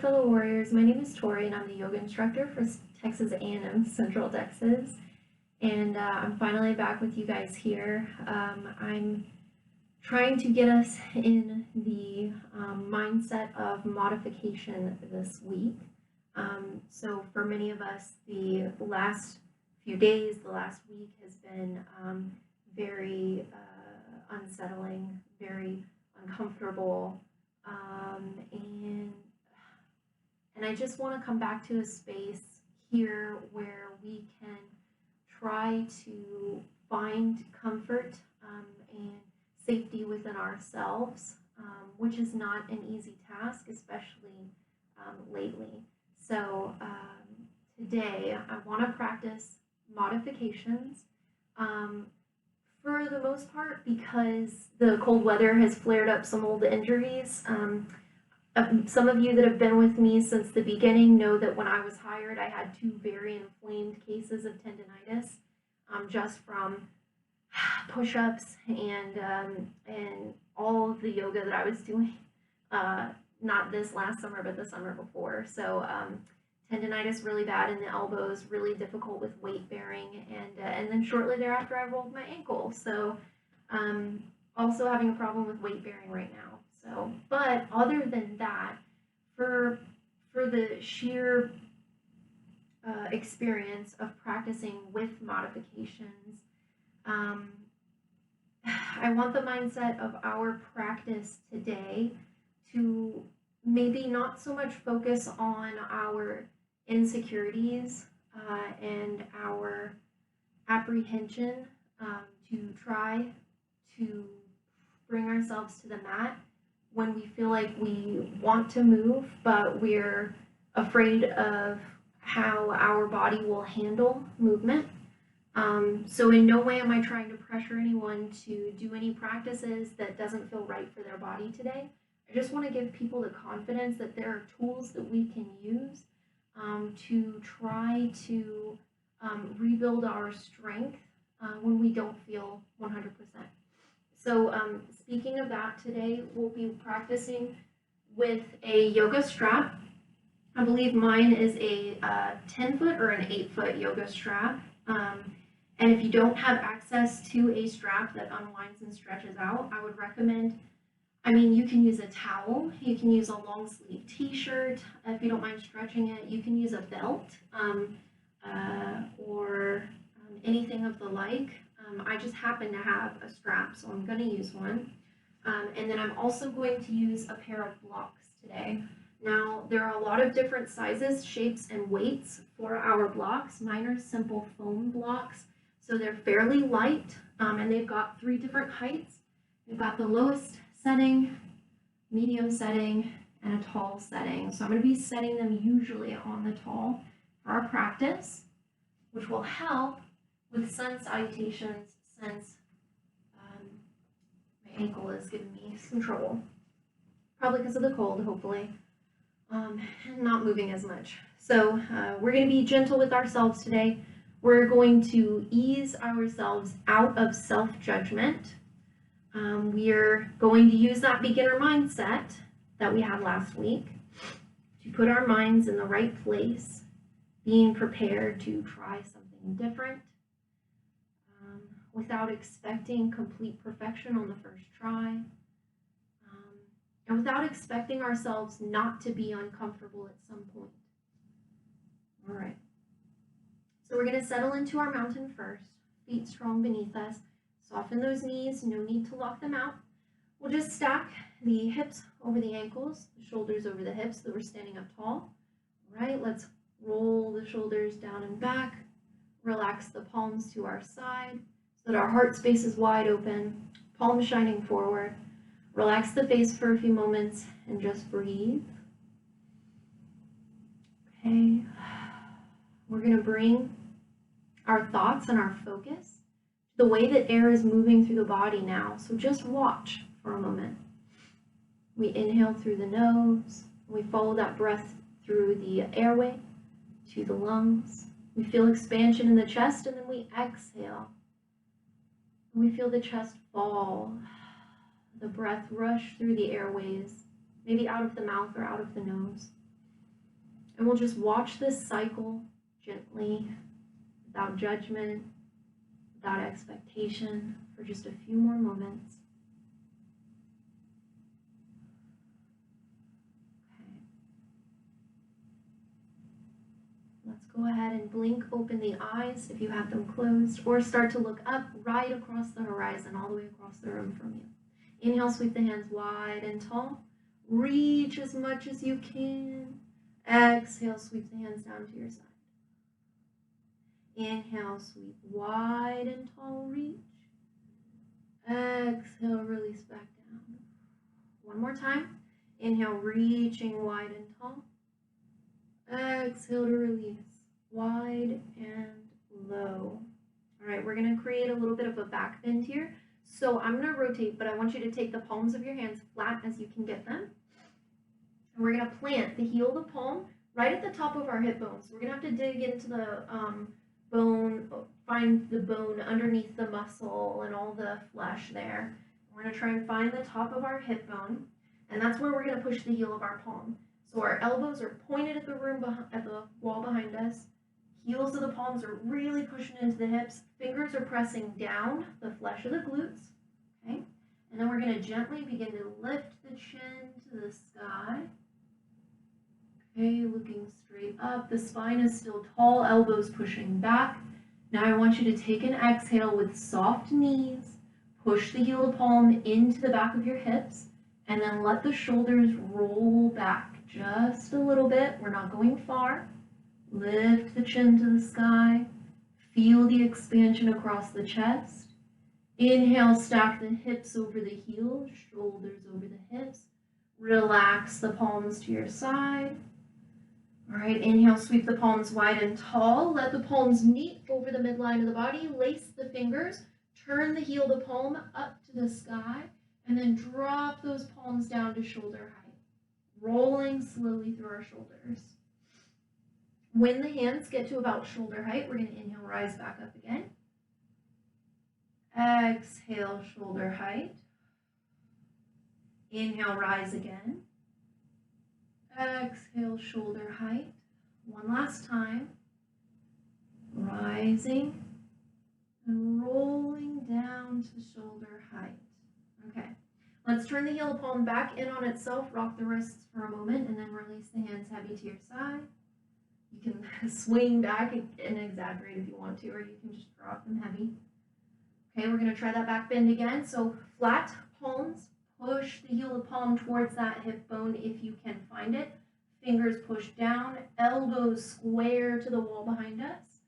fellow warriors. My name is Tori, and I'm the yoga instructor for Texas A&M Central Texas. And I'm finally back with you guys here. I'm trying to get us in the mindset of modification this week. So for many of us, the last few days, the last week has been very unsettling, very uncomfortable. And I just want to come back to a space here where we can try to find comfort and safety within ourselves, which is not an easy task, especially lately. So today I want to practice modifications for the most part because the cold weather has flared up some old injuries. Some of you that have been with me since the beginning know that when I was hired, I had 2 very inflamed cases of tendinitis just from push-ups and all of the yoga that I was doing, not this last summer, but the summer before. So tendinitis really bad in the elbows, really difficult with weight bearing, and then shortly thereafter I rolled my ankle. So also having a problem with weight bearing right now. So, but other than that, for the sheer experience of practicing with modifications, I want the mindset of our practice today to maybe not so much focus on our insecurities and our apprehension to try to bring ourselves to the mat when we feel like we want to move, but we're afraid of how our body will handle movement. So in no way am I trying to pressure anyone to do any practices that doesn't feel right for their body today. I just want to give people the confidence that there are tools that we can use to try to rebuild our strength when we don't feel 100%. So speaking of that, today we'll be practicing with a yoga strap. I believe mine is a 10-foot or an 8-foot yoga strap. And if you don't have access to a strap that unwinds and stretches out, I would recommend, you can use a towel, you can use a long sleeve t-shirt, if you don't mind stretching it, you can use a belt or anything of the like. I just happen to have a strap, so I'm going to use one. And then I'm also going to use a pair of blocks today. Now, there are a lot of different sizes, shapes, and weights for our blocks. Mine are simple foam blocks, so they're fairly light, and they've got 3 different heights. We've got the lowest setting, medium setting, and a tall setting. So I'm going to be setting them usually on the tall for our practice, which will help with sun salutations since my ankle is giving me some trouble. Probably because of the cold, hopefully, and not moving as much. So we're going to be gentle with ourselves today. We're going to ease ourselves out of self-judgment. We're going to use that beginner mindset that we had last week to put our minds in the right place, being prepared to try something different without expecting complete perfection on the first try, and without expecting ourselves not to be uncomfortable at some point. All right. So we're going to settle into our mountain first, feet strong beneath us. Soften those knees, no need to lock them out. We'll just stack the hips over the ankles, the shoulders over the hips, so we're standing up tall. All right, let's roll the shoulders down and back. Relax the palms to our side so that our heart space is wide open, palms shining forward. Relax the face for a few moments and just breathe. Okay, we're going to bring our thoughts and our focus to the way that air is moving through the body now. So just watch for a moment. We inhale through the nose, we follow that breath through the airway to the lungs. We feel expansion in the chest, and then we exhale. We feel the chest fall, the breath rush through the airways, maybe out of the mouth or out of the nose. And we'll just watch this cycle gently, without judgment, without expectation, for just a few more moments. Okay. Let's go ahead and blink open the eyes if you have them closed, or start to look up right across the horizon, all the way across the room from you. Inhale, sweep the hands wide and tall. Reach as much as you can. Exhale, sweep the hands down to your side. Inhale, sweep wide and tall, reach. Exhale, release back down. One more time. Inhale, reaching wide and tall. Exhale to release, wide and low. All right, we're gonna create a little bit of a back bend here. So I'm gonna rotate, but I want you to take the palms of your hands flat as you can get them. And we're gonna plant the heel of the palm right at the top of our hip bones. We're gonna have to dig into the bone, find the bone underneath the muscle and all the flesh there. We're gonna try and find the top of our hip bone, and that's where we're gonna push the heel of our palm. So our elbows are pointed at the wall behind us. Heels of the palms are really pushing into the hips. Fingers are pressing down the flesh of the glutes. Okay, and then we're gonna gently begin to lift the chin to the sky. Okay, looking straight up. The spine is still tall, elbows pushing back. Now I want you to take an exhale with soft knees. Push the heel of the palm into the back of your hips, and then let the shoulders roll back just a little bit. We're not going far. Lift the chin to the sky. Feel the expansion across the chest. Inhale, stack the hips over the heels, shoulders over the hips. Relax the palms to your side. All right, inhale, sweep the palms wide and tall. Let the palms meet over the midline of the body. Lace the fingers. Turn the heel of the palm up to the sky. And then drop those palms down to shoulder height. Rolling slowly through our shoulders. When the hands get to about shoulder height, we're going to inhale, rise back up again. Exhale, shoulder height. Inhale, rise again. Exhale, shoulder height. One last time. Rising and rolling down to shoulder height. Okay, let's turn the heel palm back in on itself, rock the wrists for a moment, and then release the hands heavy to your side. You can swing back and exaggerate if you want to, or you can just drop them heavy. Okay, we're going to try that back bend again. So flat palms, push the heel of the palm towards that hip bone if you can find it. Fingers push down, elbows square to the wall behind us.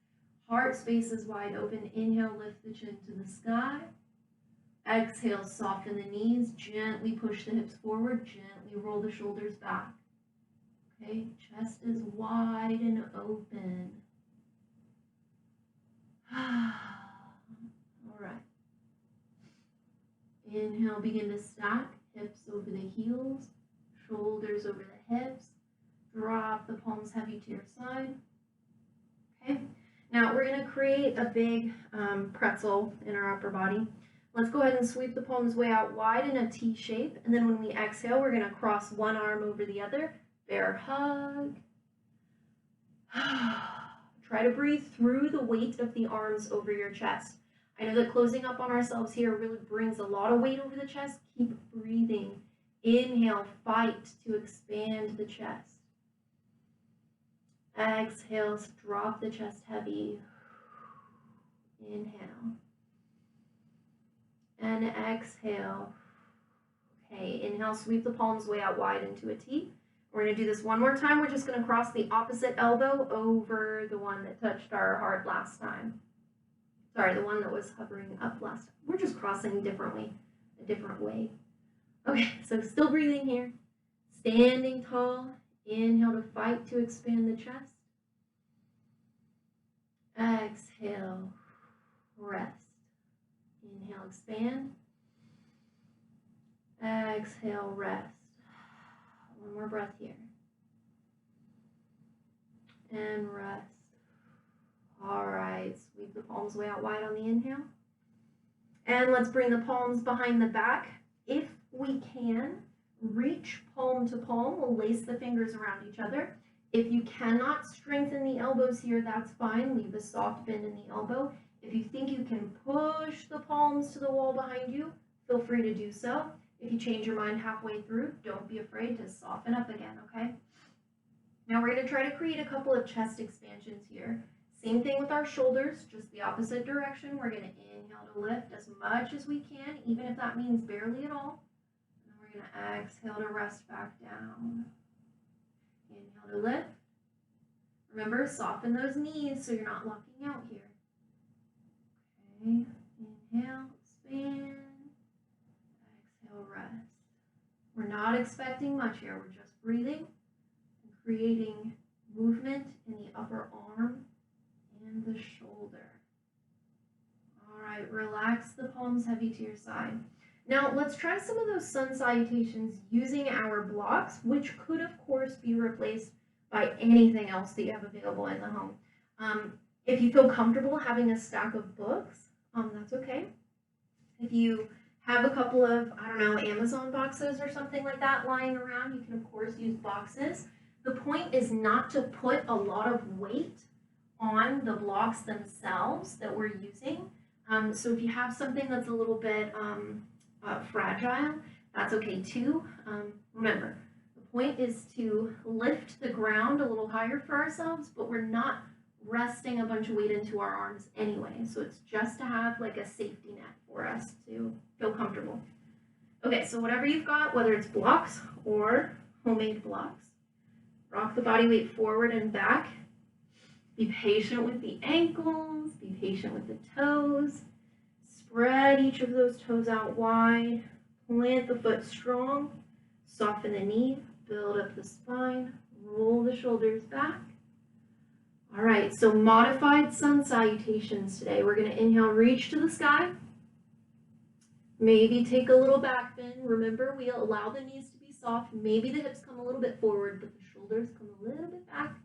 Heart space is wide open. Inhale, lift the chin to the sky. Exhale, soften the knees, gently push the hips forward, gently roll the shoulders back. Okay, chest is wide and open. All right. Inhale, begin to stack, hips over the heels, shoulders over the hips. Drop the palms heavy to your side. Okay, now we're going to create a big pretzel in our upper body. Let's go ahead and sweep the palms way out wide in a T shape, and then when we exhale, we're going to cross one arm over the other. Bear hug. Try to breathe through the weight of the arms over your chest. I know that closing up on ourselves here really brings a lot of weight over the chest. Keep breathing. Inhale, fight to expand the chest. Exhale, drop the chest heavy. Inhale. And exhale. Okay, inhale, sweep the palms way out wide into a T. We're going to do this one more time. We're just going to cross the opposite elbow over the one that touched our heart last time. Sorry, the one that was hovering up last time. We're just crossing differently, a different way. Okay, so still breathing here. Standing tall. Inhale to fight to expand the chest. Exhale, rest. Inhale, expand. Exhale, rest. One more breath here. And rest. All right, sweep the palms way out wide on the inhale. And let's bring the palms behind the back. If we can, reach palm to palm. We'll lace the fingers around each other. If you cannot strengthen the elbows here, that's fine. Leave a soft bend in the elbow. If you think you can push the palms to the wall behind you, feel free to do so. If you change your mind halfway through, don't be afraid to soften up again, okay? Now we're going to try to create a couple of chest expansions here. Same thing with our shoulders, just the opposite direction. We're going to inhale to lift as much as we can, even if that means barely at all. And then we're going to exhale to rest back down. Inhale to lift. Remember, soften those knees so you're not locking out here. Okay, inhale, expand. Exhale, rest. We're not expecting much here. We're just breathing and creating movement in the upper arm and the shoulder. All right, relax the palms heavy to your side. Now let's try some of those sun salutations using our blocks, which could of course be replaced by anything else that you have available in the home. If you feel comfortable having a stack of books, that's okay. If you have a couple of, I don't know, Amazon boxes or something like that lying around, you can of course use boxes. The point is not to put a lot of weight on the blocks themselves that we're using. So if you have something that's a little bit fragile, that's okay too. Remember, the point is to lift the ground a little higher for ourselves, but we're not resting a bunch of weight into our arms anyway. So it's just to have like a safety net for us to feel comfortable. Okay, so whatever you've got, whether it's blocks or homemade blocks, rock the body weight forward and back. Be patient with the ankles, be patient with the toes. Spread each of those toes out wide. Plant the foot strong. Soften the knee, build up the spine, roll the shoulders back. All right, so modified sun salutations today. We're going to inhale, reach to the sky. Maybe take a little back bend. Remember, we allow the knees to be soft. Maybe the hips come a little bit forward, but the shoulders come a little bit back.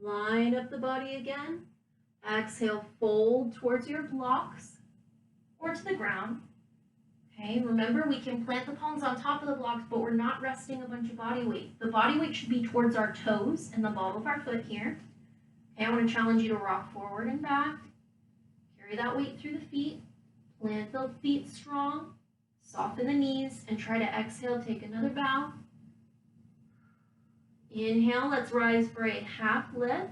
Line up the body again. Exhale, fold towards your blocks or to the ground. Okay, remember we can plant the palms on top of the blocks, but we're not resting a bunch of body weight. The body weight should be towards our toes and the ball of our foot here. Okay, I want to challenge you to rock forward and back. Carry that weight through the feet. Plant the feet strong. Soften the knees and try to exhale, take another bow. Inhale, let's rise for a half lift,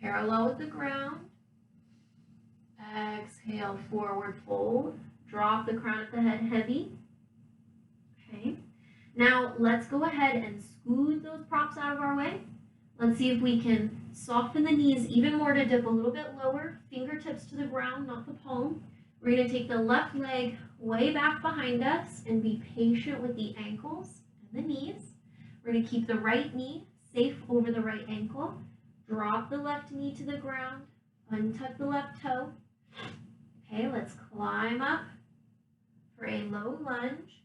parallel with the ground. Exhale, forward fold. Drop the crown of the head heavy. Okay. Now let's go ahead and scoot those props out of our way. Let's see if we can soften the knees even more to dip a little bit lower. Fingertips to the ground, not the palm. We're going to take the left leg way back behind us and be patient with the ankles and the knees. We're going to keep the right knee safe over the right ankle. Drop the left knee to the ground. Untuck the left toe. Okay, let's climb up for a low lunge.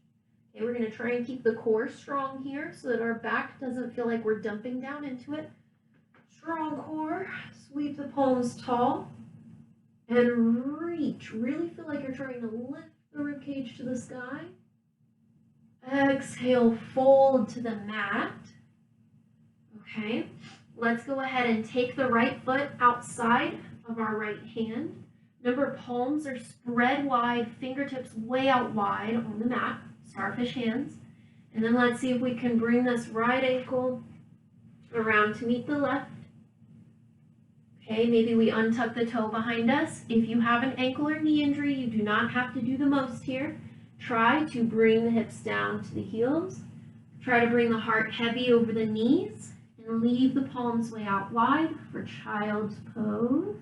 Okay, we're going to try and keep the core strong here so that our back doesn't feel like we're dumping down into it. Strong core. Sweep the palms tall and reach. Really feel like you're trying to lift the ribcage to the sky. Exhale, fold to the mat. Okay, let's go ahead and take the right foot outside of our right hand. Remember, palms are spread wide, fingertips way out wide on the mat, starfish hands. And then let's see if we can bring this right ankle around to meet the left. Okay, maybe we untuck the toe behind us. If you have an ankle or knee injury, you do not have to do the most here. Try to bring the hips down to the heels. Try to bring the heart heavy over the knees and leave the palms way out wide for child's pose.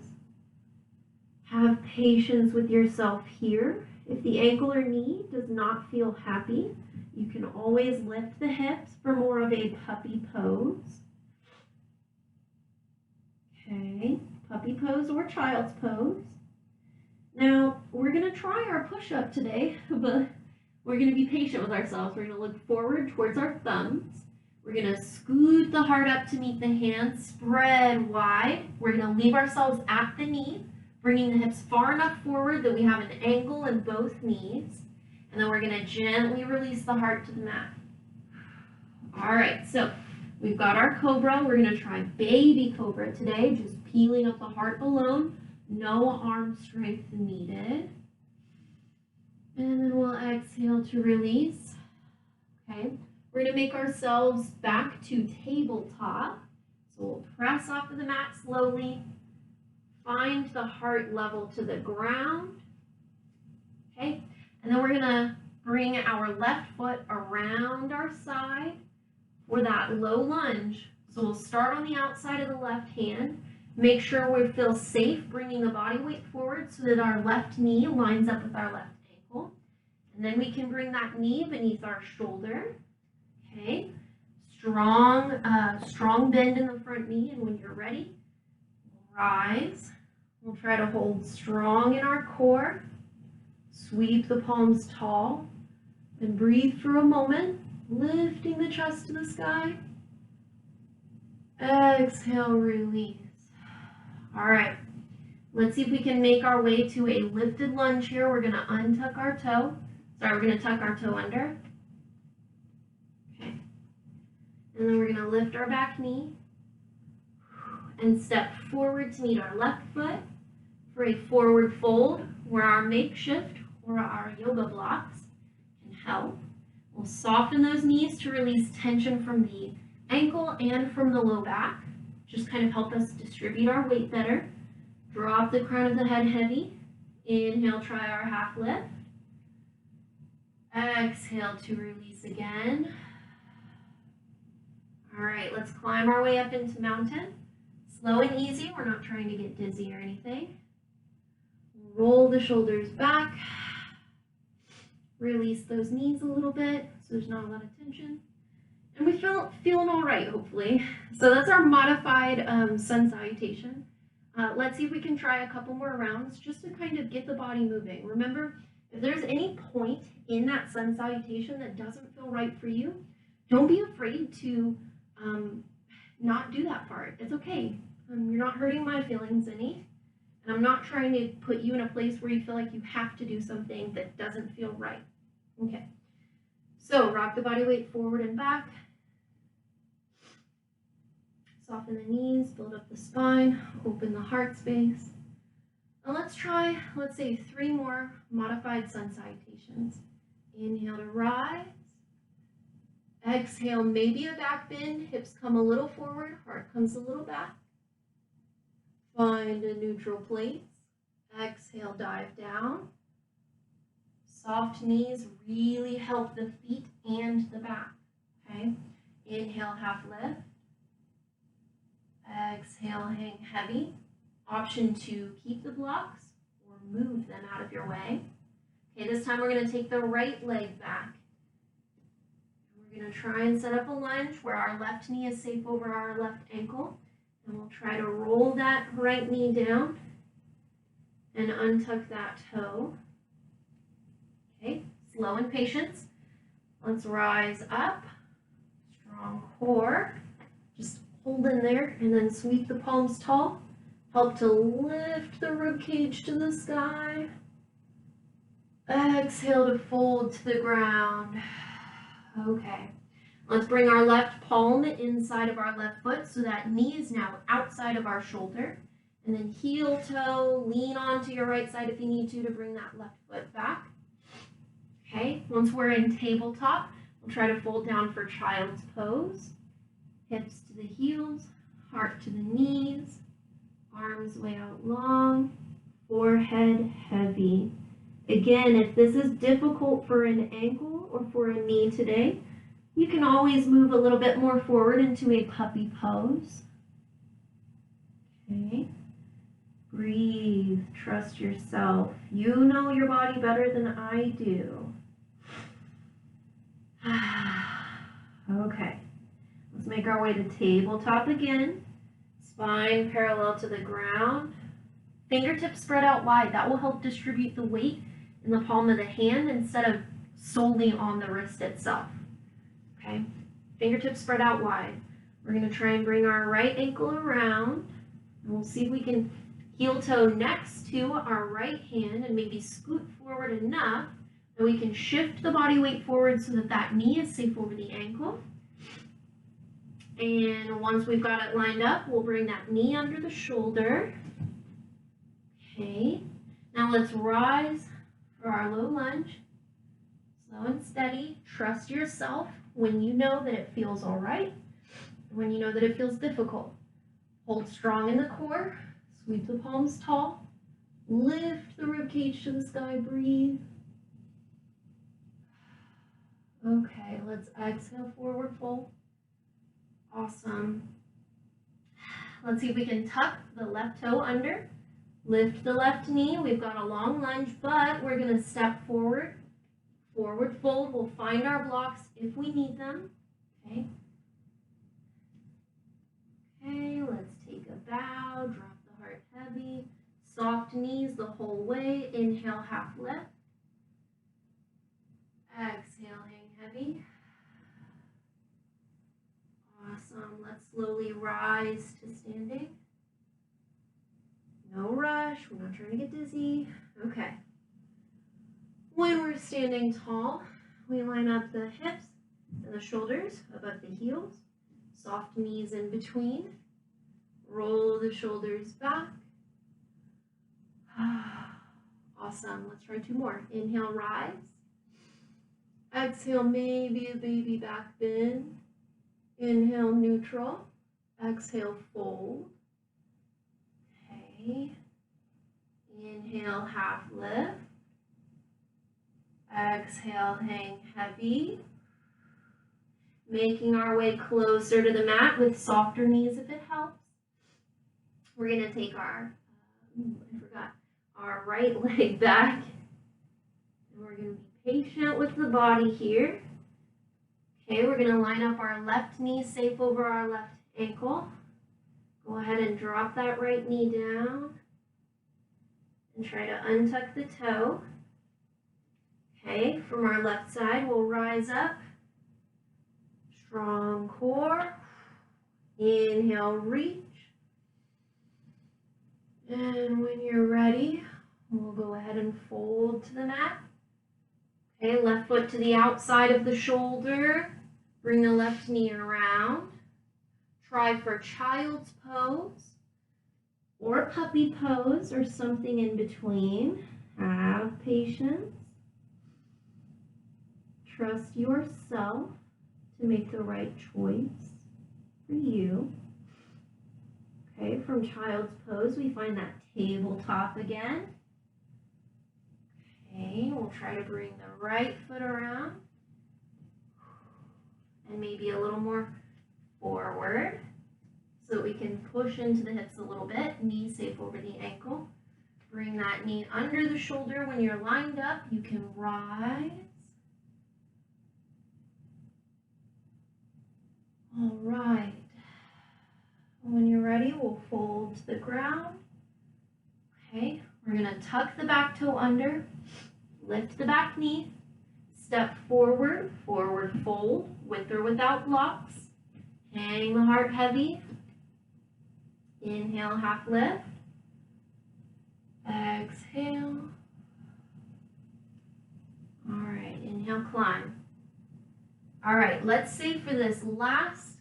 Have patience with yourself here. If the ankle or knee does not feel happy, you can always lift the hips for more of a puppy pose. Okay, puppy pose or child's pose. Now, we're going to try our push-up today, but we're going to be patient with ourselves. We're going to look forward towards our thumbs. We're going to scoot the heart up to meet the hands, spread wide. We're going to leave ourselves at the knee, bringing the hips far enough forward that we have an angle in both knees. And then we're going to gently release the heart to the mat. All right, so We've got our cobra. We're going to try baby cobra today, just peeling up the heart alone. No arm strength needed. And then we'll exhale to release. Okay, we're going to make ourselves back to tabletop. So we'll press off of the mat slowly. Find the heart level to the ground. Okay, and then we're going to bring our left foot around our side for that low lunge. So we'll start on the outside of the left hand. Make sure we feel safe bringing the body weight forward so that our left knee lines up with our left ankle. And then we can bring that knee beneath our shoulder. Okay, strong bend in the front knee, and when you're ready, we'll rise. We'll try to hold strong in our core. Sweep the palms tall and breathe for a moment, lifting the chest to the sky. Exhale, release. All right, let's see if we can make our way to a lifted lunge here. We're going to untuck our toe. We're going to tuck our toe under. Okay. And then we're going to lift our back knee and step forward to meet our left foot for a forward fold where our makeshift or our yoga blocks can help. We'll soften those knees to release tension from the ankle and from the low back. Just kind of help us distribute our weight better. Drop the crown of the head heavy. Inhale, try our half lift. Exhale to release again. All right, let's climb our way up into mountain. Slow and easy. We're not trying to get dizzy or anything. Roll the shoulders back. Release those knees a little bit so there's not a lot of tension. And we feeling all right, hopefully. So that's our modified sun salutation. Let's see if we can try a couple more rounds just to kind of get the body moving. Remember, if there's any point in that sun salutation that doesn't feel right for you, don't be afraid to not do that part. It's okay. You're not hurting my feelings any. And I'm not trying to put you in a place where you feel like you have to do something that doesn't feel right. Okay. So rock the body weight forward and back. Soften the knees, build up the spine, open the heart space. And let's try, let's say, 3 more modified sun salutations. Inhale to rise. Exhale, maybe a back bend, hips come a little forward, heart comes a little back. Find a neutral place. Exhale, dive down. Soft knees really help the feet and the back. Okay. Inhale, half lift. Exhale, hang heavy. Option to keep the blocks or move them out of your way. Okay, this time we're going to take the right leg back. We're going to try and set up a lunge where our left knee is safe over our left ankle. And we'll try to roll that right knee down and untuck that toe. Okay, slow and patience. Let's rise up. Strong core. Just hold in there and then sweep the palms tall. Help to lift the rib cage to the sky. Exhale to fold to the ground. Okay. Let's bring our left palm inside of our left foot so that knee is now outside of our shoulder. And then heel toe, lean onto your right side if you need to bring that left foot back. Okay, once we're in tabletop, we'll try to fold down for child's pose. Hips to the heels, heart to the knees, arms way out long, forehead heavy. Again, if this is difficult for an ankle or for a knee today, you can always move a little bit more forward into a puppy pose. Okay. Breathe. Trust yourself. You know your body better than I do. Okay. Let's make our way to tabletop again. Spine parallel to the ground. Fingertips spread out wide. That will help distribute the weight in the palm of the hand instead of solely on the wrist itself. Okay, fingertips spread out wide. We're going to try and bring our right ankle around. And we'll see if we can heel toe next to our right hand and maybe scoot forward enough that we can shift the body weight forward so that that knee is safe over the ankle. And once we've got it lined up, we'll bring that knee under the shoulder. Okay, now let's rise for our low lunge. Slow and steady. Trust yourself when you know that it feels all right, when you know that it feels difficult. Hold strong in the core. Sweep the palms tall. Lift the rib cage to the sky. Breathe. Okay, let's exhale, forward fold. Awesome. Let's see if we can tuck the left toe under. Lift the left knee. We've got a long lunge, but we're going to step forward. Forward fold. We'll find our blocks if we need them. Okay. Okay, let's take a bow. Drop the heart heavy. Soft knees the whole way. Inhale, half lift. Exhale, hang heavy. Awesome. Let's slowly rise to standing. No rush. We're not trying to get dizzy. Okay. When we're standing tall, we line up the hips and the shoulders above the heels. Soft knees in between. Roll the shoulders back. Awesome. Let's try two more. Inhale, rise. Exhale, maybe a baby back bend. Inhale, neutral. Exhale, fold. Okay. Inhale, half lift. Exhale, hang heavy. Making our way closer to the mat with softer knees if it helps. We're going to take our, our right leg back. And we're going to be patient with the body here. Okay, we're going to line up our left knee safe over our left ankle. Go ahead and drop that right knee down. And try to untuck the toe. Okay, from our left side, we'll rise up. Strong core. Inhale, reach. And when you're ready, we'll go ahead and fold to the mat. Okay, left foot to the outside of the shoulder. Bring the left knee around. Try for child's pose or puppy pose or something in between. Have patience. Trust yourself to make the right choice for you. Okay, from child's pose, we find that tabletop again. Okay, we'll try to bring the right foot around and maybe a little more forward so that we can push into the hips a little bit. Knee safe over the ankle. Bring that knee under the shoulder. When you're lined up, you can rise. All right. When you're ready, we'll fold to the ground. Okay, we're going to tuck the back toe under, lift the back knee, step forward, forward fold, with or without blocks. Hang the heart heavy. Inhale, half lift. Exhale. All right, inhale, climb. All right, let's say for this last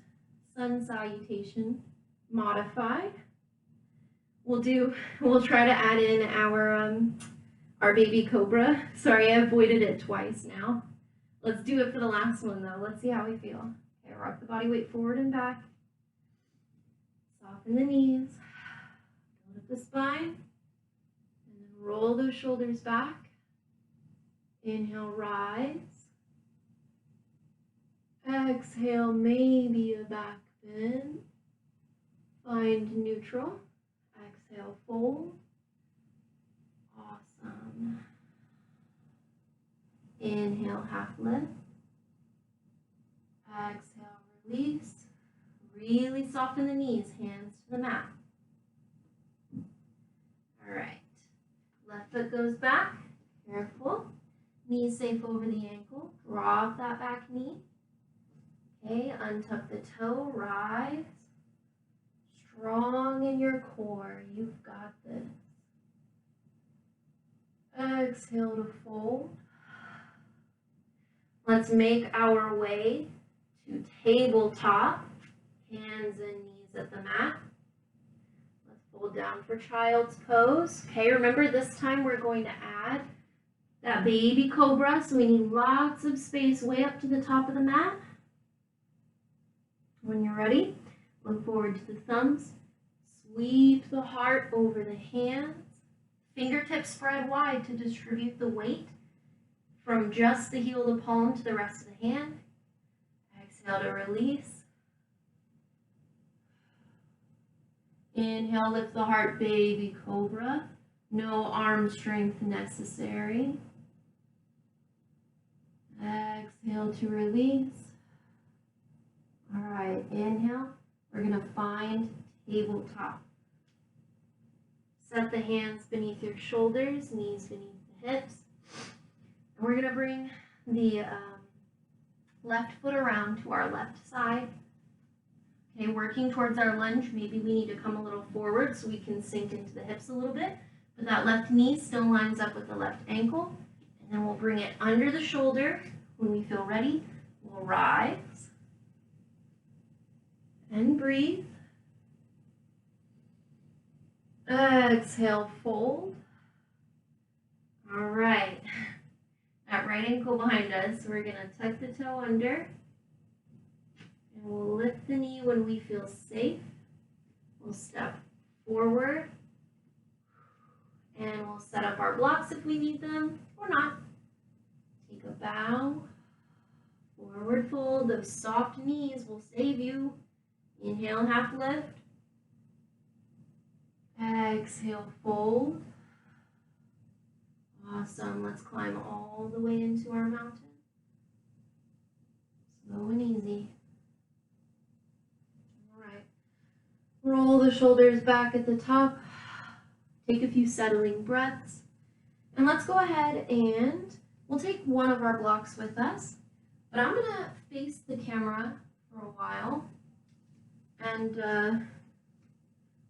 sun salutation, modified, we'll try to add in our baby cobra. Sorry, I avoided it twice now. Let's do it for the last one though. Let's see how we feel. Okay, rock the body weight forward and back. Soften the knees. Build up the spine. And then roll those shoulders back. Inhale, rise. Exhale, maybe a back bend. Find neutral. Exhale, fold. Awesome. Inhale, half lift. Exhale, release. Really soften the knees, hands to the mat. All right. Left foot goes back. Careful. Knees safe over the ankle. Drop that back knee. Okay, untuck the toe, rise. Strong in your core, you've got this. Exhale to fold. Let's make our way to tabletop. Hands and knees at the mat. Let's fold down for child's pose. Okay, remember this time we're going to add that baby cobra, so we need lots of space way up to the top of the mat. When you're ready, look forward to the thumbs. Sweep the heart over the hands. Fingertips spread wide to distribute the weight from just the heel of the palm to the rest of the hand. Exhale to release. Inhale, lift the heart, baby cobra. No arm strength necessary. Exhale to release. All right, inhale. We're going to find tabletop. Set the hands beneath your shoulders, knees beneath the hips. And we're going to bring the left foot around to our left side. Okay, working towards our lunge, maybe we need to come a little forward so we can sink into the hips a little bit. But that left knee still lines up with the left ankle. And then we'll bring it under the shoulder. When we feel ready, we'll rise and breathe. Exhale, fold. All right. That right ankle behind us, we're going to tuck the toe under. And we'll lift the knee when we feel safe. We'll step forward. And we'll set up our blocks if we need them or not. Take a bow. Forward fold. Those soft knees will save you. Inhale, half lift. Exhale, fold. Awesome. Let's climb all the way into our mountain. Slow and easy. All right. Roll the shoulders back at the top. Take a few settling breaths. And let's go ahead and we'll take one of our blocks with us. But I'm going to face the camera for a while. And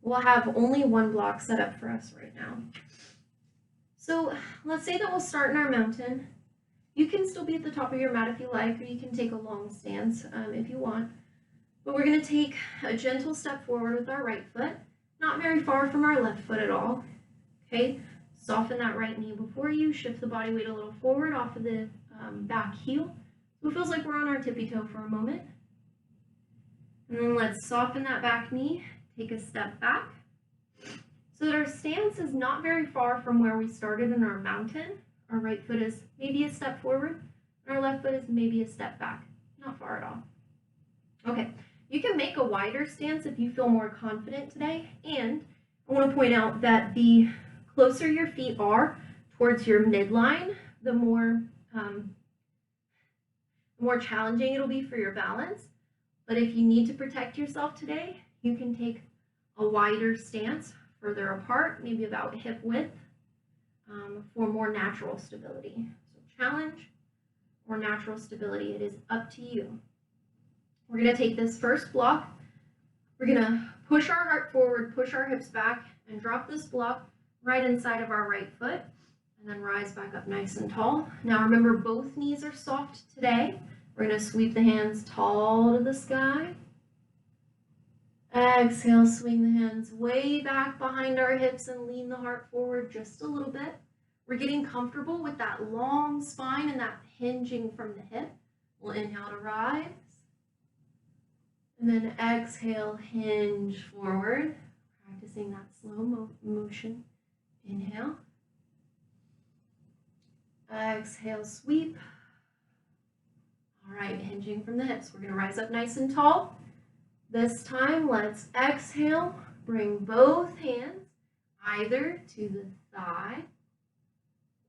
we'll have only one block set up for us right now. So let's say that we'll start in our mountain. You can still be at the top of your mat if you like, or you can take a long stance if you want. But we're going to take a gentle step forward with our right foot, not very far from our left foot at all. Okay, soften that right knee before you, shift the body weight a little forward off of the back heel. So it feels like we're on our tippy toe for a moment. And then let's soften that back knee, take a step back. So that our stance is not very far from where we started in our mountain. Our right foot is maybe a step forward, and our left foot is maybe a step back. Not far at all. Okay, you can make a wider stance if you feel more confident today. And I want to point out that the closer your feet are towards your midline, the more challenging it'll be for your balance. But if you need to protect yourself today, you can take a wider stance further apart, maybe about hip width, for more natural stability. So challenge or natural stability, it is up to you. We're going to take this first block. We're going to push our heart forward, push our hips back, and drop this block right inside of our right foot, and then rise back up nice and tall. Now remember, both knees are soft today. We're going to sweep the hands tall to the sky. Exhale, swing the hands way back behind our hips and lean the heart forward just a little bit. We're getting comfortable with that long spine and that hinging from the hip. We'll inhale to rise. And then exhale, hinge forward. Practicing that slow motion. Inhale. Exhale, sweep. All right, hinging from the hips. We're going to rise up nice and tall. This time, let's exhale. Bring both hands either to the thigh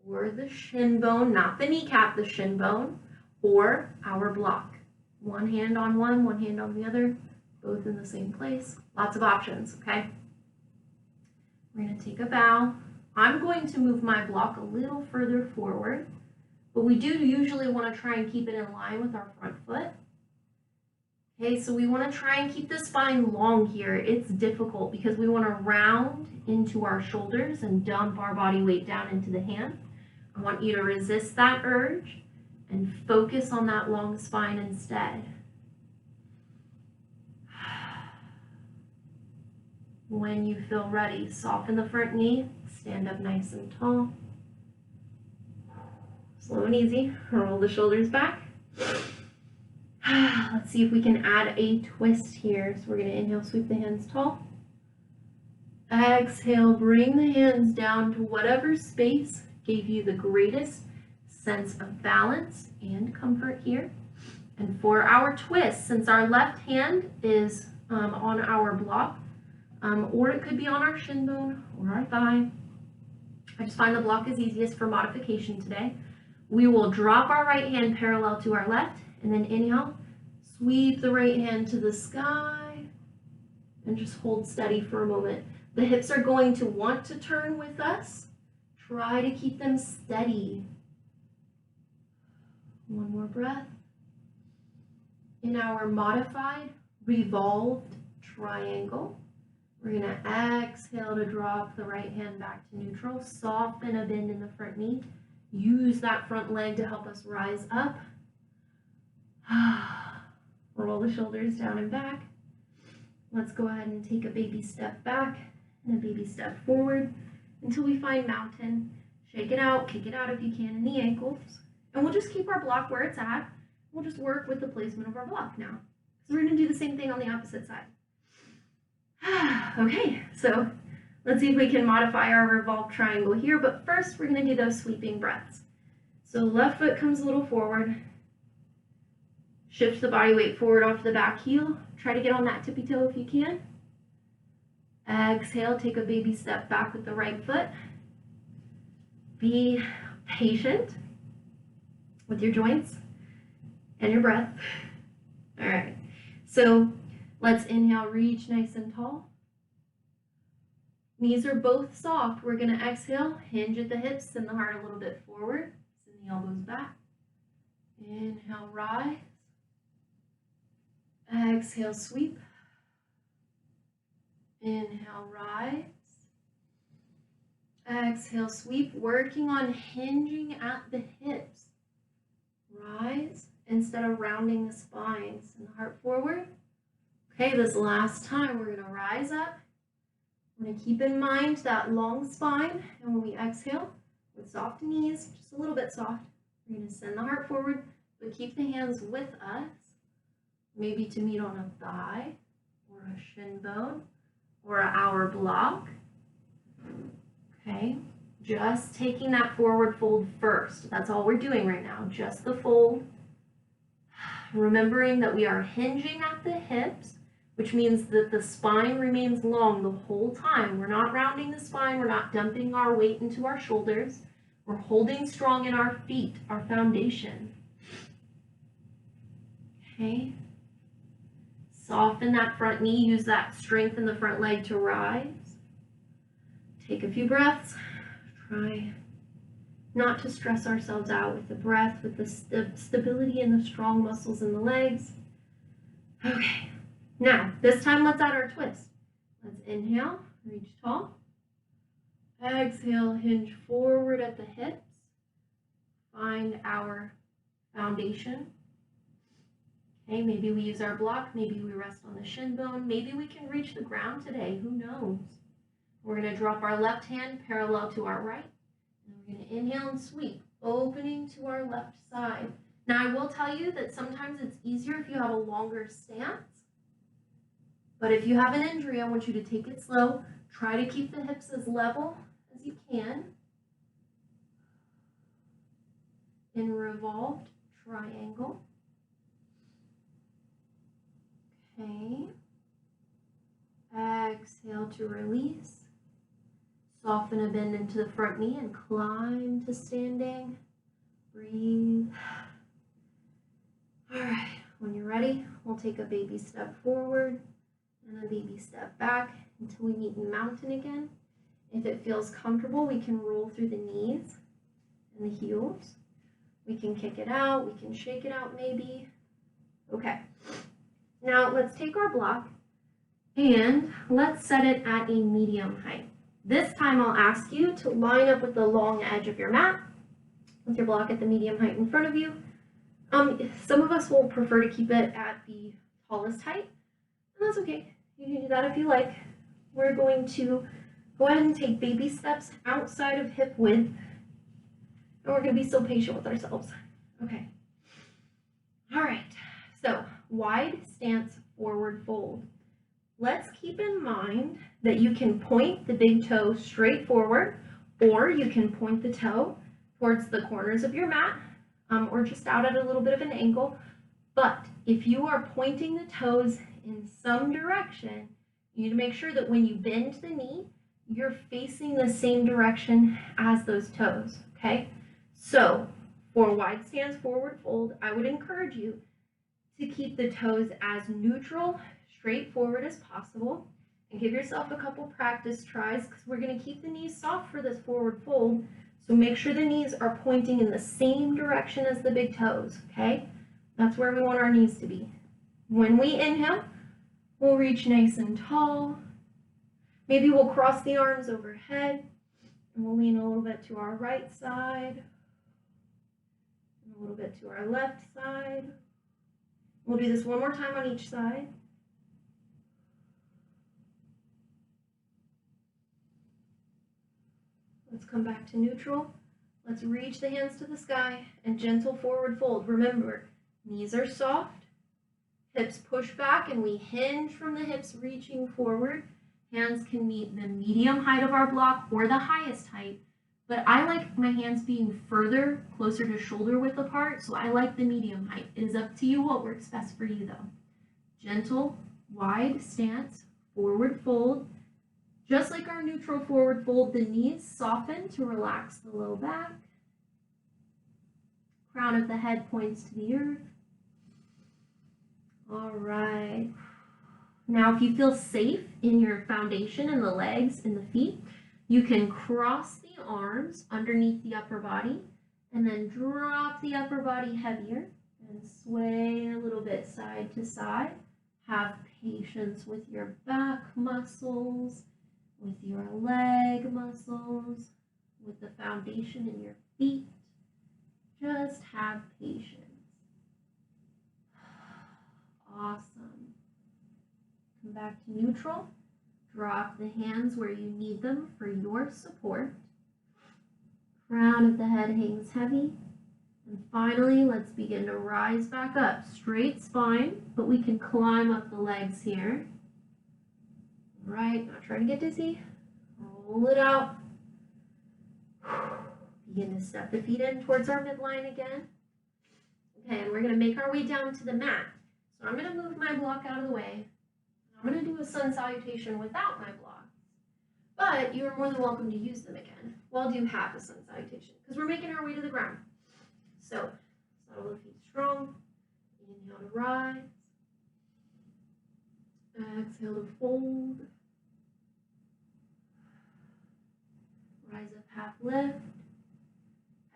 or the shin bone, not the kneecap, the shin bone, or our block. One hand on one hand on the other, both in the same place. Lots of options, okay? We're going to take a bow. I'm going to move my block a little further forward, but we do usually want to try and keep it in line with our front foot. Okay, so we want to try and keep the spine long here. It's difficult because we want to round into our shoulders and dump our body weight down into the hand. I want you to resist that urge and focus on that long spine instead. When you feel ready, soften the front knee, stand up nice and tall. Slow and easy, roll the shoulders back. Let's see if we can add a twist here. So we're going to inhale, sweep the hands tall. Exhale, bring the hands down to whatever space gave you the greatest sense of balance and comfort here. And for our twist, since our left hand is on our block, or it could be on our shin bone or our thigh, I just find the block is easiest for modification today. We will drop our right hand parallel to our left, and then inhale, sweep the right hand to the sky, and just hold steady for a moment. The hips are going to want to turn with us. Try to keep them steady. One more breath. In our modified revolved triangle, we're going to exhale to drop the right hand back to neutral. Soften a bend in the front knee. Use that front leg to help us rise up. Roll the shoulders down and back. Let's go ahead and take a baby step back and a baby step forward until we find mountain. Shake it out, kick it out if you can in the ankles. And we'll just keep our block where it's at. We'll just work with the placement of our block now. So we're going to do the same thing on the opposite side. Okay, so let's see if we can modify our revolved triangle here, but first we're going to do those sweeping breaths. So left foot comes a little forward. Shift the body weight forward off the back heel. Try to get on that tippy toe if you can. Exhale, take a baby step back with the right foot. Be patient with your joints and your breath. All right, so let's inhale, reach nice and tall. Knees are both soft. We're going to exhale, hinge at the hips, send the heart a little bit forward, send the elbows back. Inhale, rise. Exhale, sweep. Inhale, rise. Exhale, sweep, working on hinging at the hips. Rise instead of rounding the spine. Send the heart forward. Okay, this last time we're going to rise up. We're going to keep in mind that long spine, and when we exhale, with soft knees, just a little bit soft, we're going to send the heart forward, but keep the hands with us, maybe to meet on a thigh, or a shin bone, or our block. Okay, just taking that forward fold first. That's all we're doing right now, just the fold. Remembering that we are hinging at the hips, which means that the spine remains long the whole time. We're not rounding the spine, we're not dumping our weight into our shoulders. We're holding strong in our feet, our foundation. Okay. Soften that front knee, use that strength in the front leg to rise. Take a few breaths. Try not to stress ourselves out with the breath, with the stability and the strong muscles in the legs. Okay, now this time let's add our twist. Let's inhale, reach tall. Exhale, hinge forward at the hips. Find our foundation. Okay, maybe we use our block, maybe we rest on the shin bone, maybe we can reach the ground today, who knows? We're going to drop our left hand parallel to our right. And we're going to inhale and sweep, opening to our left side. Now I will tell you that sometimes it's easier if you have a longer stance. But if you have an injury, I want you to take it slow. Try to keep the hips as level as you can. In revolved triangle. Okay. Exhale to release. Soften a bend into the front knee and climb to standing. Breathe. All right, when you're ready, we'll take a baby step forward and a baby step back until we meet in mountain again. If it feels comfortable, we can roll through the knees and the heels. We can kick it out, we can shake it out maybe. Okay, now let's take our block and let's set it at a medium height. This time I'll ask you to line up with the long edge of your mat with your block at the medium height in front of you. Some of us will prefer to keep it at the tallest height, and that's okay. You can do that if you like. we're going to go ahead and take baby steps outside of hip width. And we're going to be so patient with ourselves. Okay. All right. So wide stance forward fold. Let's keep in mind that you can point the big toe straight forward, or you can point the toe towards the corners of your mat, or just out at a little bit of an angle. But if you are pointing the toes in some direction, you need to make sure that when you bend the knee, you're facing the same direction as those toes, okay? So for wide stance forward fold, I would encourage you to keep the toes as neutral, straight forward as possible, and give yourself a couple practice tries because we're going to keep the knees soft for this forward fold. So make sure the knees are pointing in the same direction as the big toes, okay? That's where we want our knees to be. When we inhale, we'll reach nice and tall. Maybe we'll cross the arms overhead, and we'll lean a little bit to our right side, and a little bit to our left side. We'll do this one more time on each side. Let's come back to neutral. Let's reach the hands to the sky and gentle forward fold. Remember, knees are soft, hips push back, and we hinge from the hips reaching forward. Hands can meet the medium height of our block or the highest height, but I like my hands being further, closer to shoulder width apart, so I like the medium height. It is up to you what works best for you though. Gentle, wide stance, forward fold. Just like our neutral forward fold, the knees soften to relax the low back. Crown of the head points to the earth. All right. Now, if you feel safe in your foundation and the legs and the feet, you can cross the arms underneath the upper body and then drop the upper body heavier and sway a little bit side to side. Have patience with your back muscles, with your leg muscles, with the foundation in your feet. Just have patience. Awesome. Come back to neutral. Drop the hands where you need them for your support. Crown of the head hangs heavy. And finally, let's begin to rise back up. Straight spine, but we can climb up the legs here. All right, not trying to get dizzy. Roll it out. Begin to step the feet in towards our midline again. Okay, and we're going to make our way down to the mat. So I'm going to move my block out of the way. I'm going to do a sun salutation without my block. But you are more than welcome to use them again. Well, do have a sun salutation because we're making our way to the ground. So, settle the feet strong. Inhale to rise. Exhale to fold. Rise up, half lift.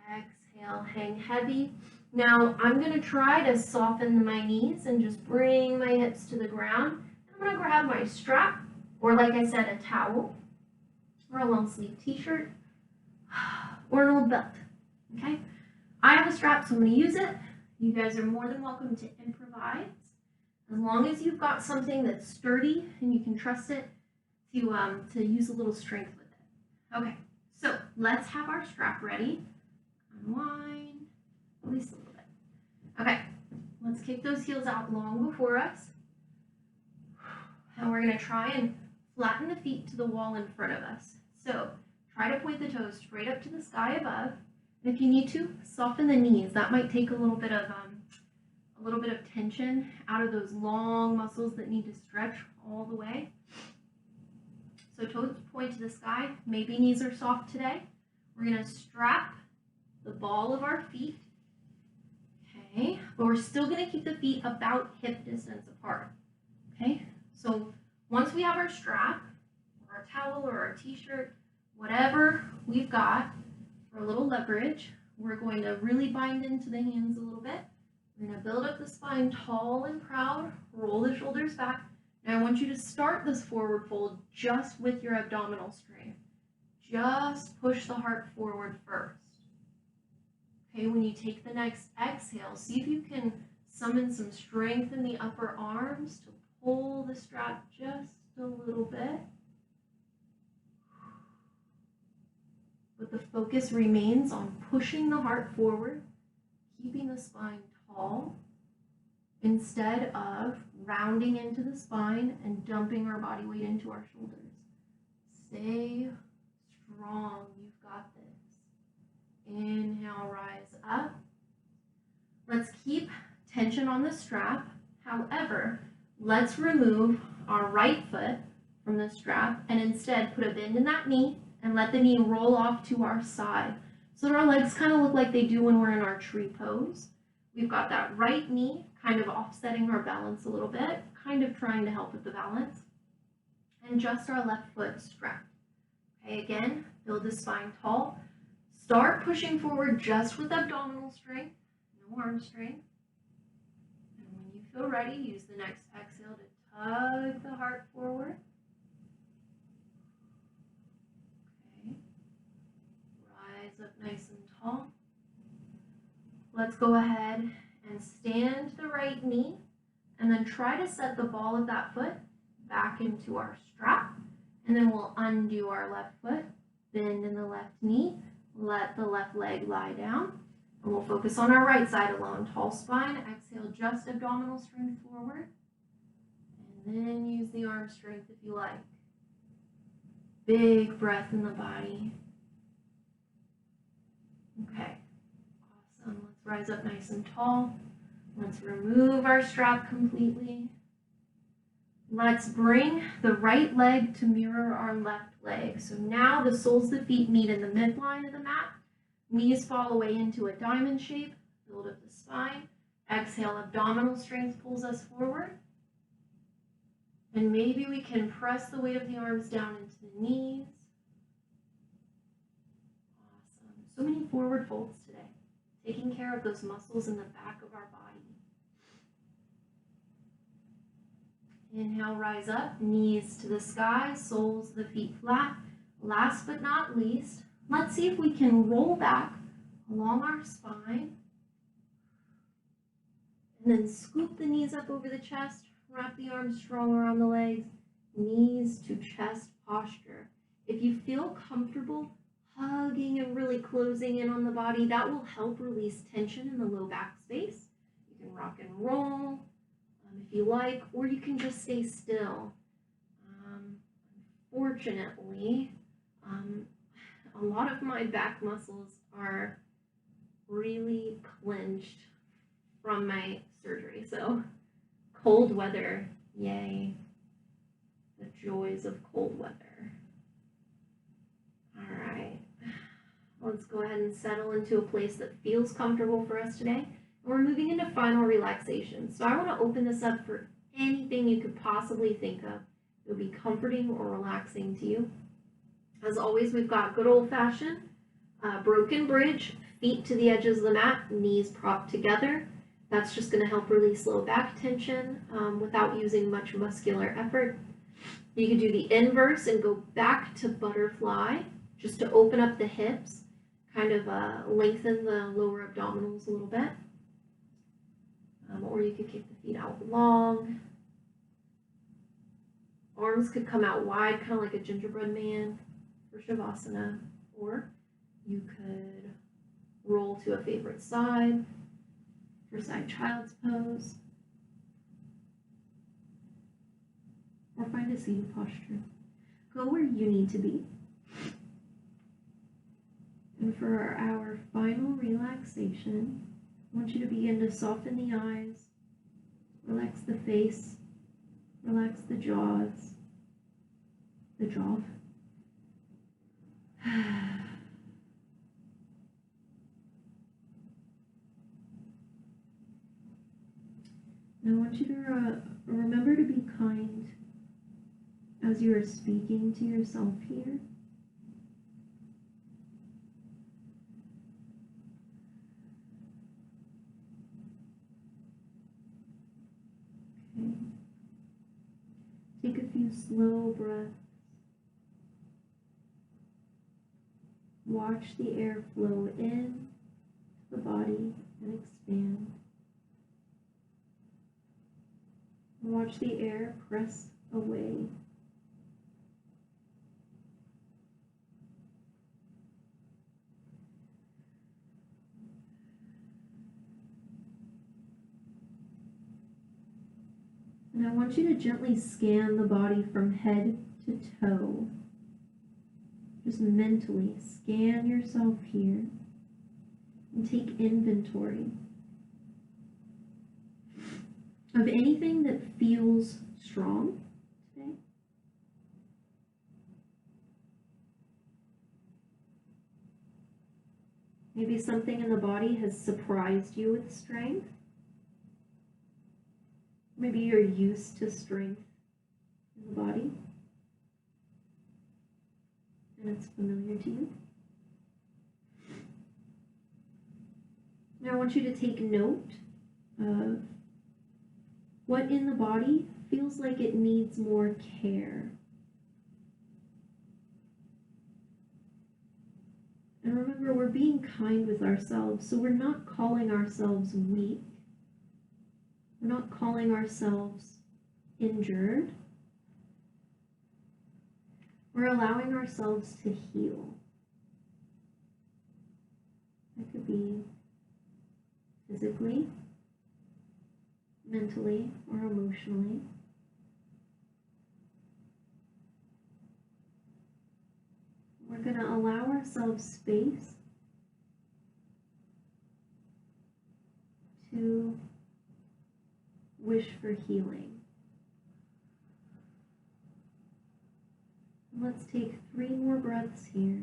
Exhale, hang heavy. Now, I'm going to try to soften my knees and just bring my hips to the ground. I'm going to grab my strap, or like I said, a towel, or a long sleeve t-shirt, or an old belt, okay? I have a strap, so I'm going to use it. You guys are more than welcome to improvise, as long as you've got something that's sturdy and you can trust it to use a little strength with it. Okay, so let's have our strap ready. Unwind, at least a little bit. Okay, let's kick those heels out long before us. And we're going to try and flatten the feet to the wall in front of us. So try to point the toes straight up to the sky above. And if you need to, soften the knees. That might take a little bit of tension out of those long muscles that need to stretch all the way. So toes point to the sky. Maybe knees are soft today. We're going to strap the ball of our feet. Okay, but we're still going to keep the feet about hip distance apart. Okay. So once we have our strap, or our towel, or our t-shirt, whatever we've got for a little leverage, we're going to really bind into the hands a little bit. We're going to build up the spine tall and proud, roll the shoulders back. Now I want you to start this forward fold just with your abdominal strength. Just push the heart forward first. Okay, when you take the next exhale, see if you can summon some strength in the upper arms to pull the strap just a little bit. but the focus remains on pushing the heart forward, keeping the spine tall, instead of rounding into the spine and dumping our body weight into our shoulders. Stay strong. You've got this. Inhale, rise up. Let's keep tension on the strap. However, let's remove our right foot from the strap and instead put a bend in that knee and let the knee roll off to our side so that our legs kind of look like they do when we're in our tree pose. We've got that right knee kind of offsetting our balance a little bit, kind of trying to help with the balance, and just our left foot strapped. Okay, again, build the spine tall. Start pushing forward just with abdominal strength, no arm strength. And when you feel ready, use the next exhale to tug the heart forward. Okay, rise up nice and tall. Let's go ahead and stand the right knee and then try to set the ball of that foot back into our strap. And then we'll undo our left foot, bend in the left knee, let the left leg lie down, and we'll focus on our right side alone. Tall spine, exhale just abdominal strength forward, and then use the arm strength if you like. Big breath in the body. Okay, awesome. Let's rise up nice and tall. Let's remove our strap completely. Let's bring the right leg to mirror our left leg. So now the soles of the feet meet in the midline of the mat. Knees fall away into a diamond shape. Build up the spine. Exhale, abdominal strength pulls us forward. And maybe we can press the weight of the arms down into the knees. Awesome. So many forward folds today. Taking care of those muscles in the back of our body. Inhale, rise up, knees to the sky, soles of the feet flat. Last but not least, let's see if we can roll back along our spine and then scoop the knees up over the chest, wrap the arms strong around the legs, knees to chest posture. If you feel comfortable hugging and really closing in on the body, that will help release tension in the low back space. You can rock and roll if you like, or you can just stay still. Unfortunately, a lot of my back muscles are really clenched from my surgery, so cold weather, yay, the joys of cold weather. All right, let's go ahead and settle into a place that feels comfortable for us today. We're moving into final relaxation. So I want to open this up for anything you could possibly think of. It would be comforting or relaxing to you. As always, we've got good old-fashioned broken bridge, feet to the edges of the mat, knees propped together. That's just going to help release low back tension without using much muscular effort. You could do the inverse and go back to butterfly just to open up the hips, kind of lengthen the lower abdominals a little bit. Or you could kick the feet out long. Arms could come out wide, kind of like a gingerbread man for Shavasana. Or you could roll to a favorite side for side child's pose. Or find a seated posture. Go where you need to be. And for our final relaxation, I want you to begin to soften the eyes, relax the face, relax the jaws, the jaw. Now I want you to remember to be kind as you are speaking to yourself here. Take a few slow breaths. Watch the air flow in to the body and expand. Watch the air press away. I want you to gently scan the body from head to toe. Just mentally scan yourself here and take inventory of anything that feels strong today. Maybe something in the body has surprised you with strength. Maybe you're used to strength in the body, and it's familiar to you. Now I want you to take note of what in the body feels like it needs more care. And remember, we're being kind with ourselves, so we're not calling ourselves weak. We're not calling ourselves injured. We're allowing ourselves to heal. That could be physically, mentally, or emotionally. We're going to allow ourselves space to wish for healing. Let's take 3 more breaths here.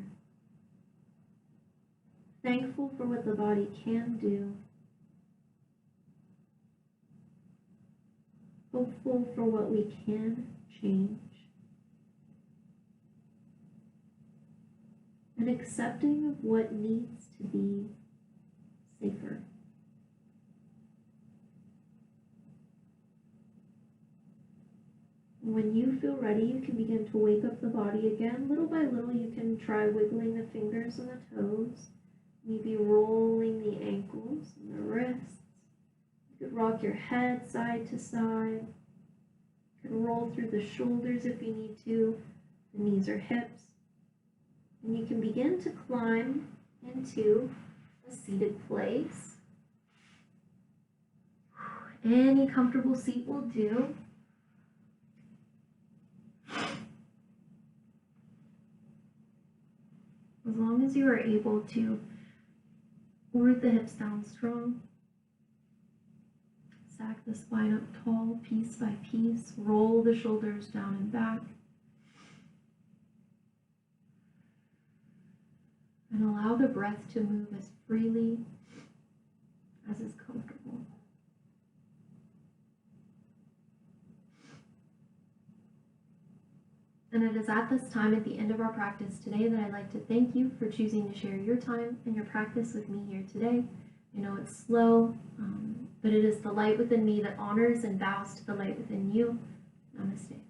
Thankful for what the body can do. Hopeful for what we can change. And accepting of what needs to be safer. When you feel ready, you can begin to wake up the body again. Little by little, you can try wiggling the fingers and the toes, maybe rolling the ankles and the wrists. You could rock your head side to side. You could roll through the shoulders if you need to, the knees or hips. And you can begin to climb into a seated place. Any comfortable seat will do. As long as you are able to root the hips down strong, sack the spine up tall piece by piece, roll the shoulders down and back, and allow the breath to move as freely as is comfortable. And it is at this time, at the end of our practice today, that I'd like to thank you for choosing to share your time and your practice with me here today. I know it's slow, but it is the light within me that honors and bows to the light within you. Namaste.